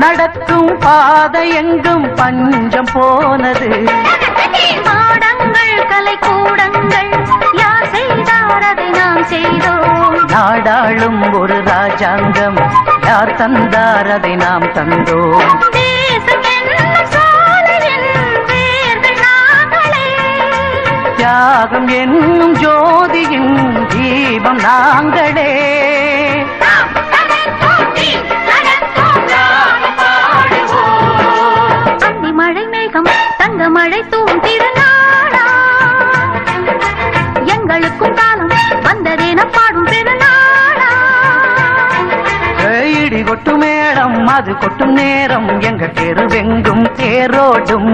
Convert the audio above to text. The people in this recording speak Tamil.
நடக்கும் பாதை எங்கும் பஞ்சம் போனது. மாடங்கள் கலை கூடங்கள் யார் செய்தார் அதை நாம் செய்தோம். நாடாளும் ஒரு ராஜாங்கம் யார் தந்தார் அதை நாம் தந்தோம். தேசம் என்னும் சோலையின் வேர்கள் நாங்களே. தியாகம் என்னும் ஜோதியின் தீபம் நாங்களே. அந்தி மழை மேகம் தங்க மழை தூவும் திருநாளா. எங்களுக்கும் காலம் வந்ததேன பாடும் பெருநாளா. இடி கொட்டும் மேடம் அது கொட்டும் நேரம் எங்க தெருவெங்கும் தேரோடும்.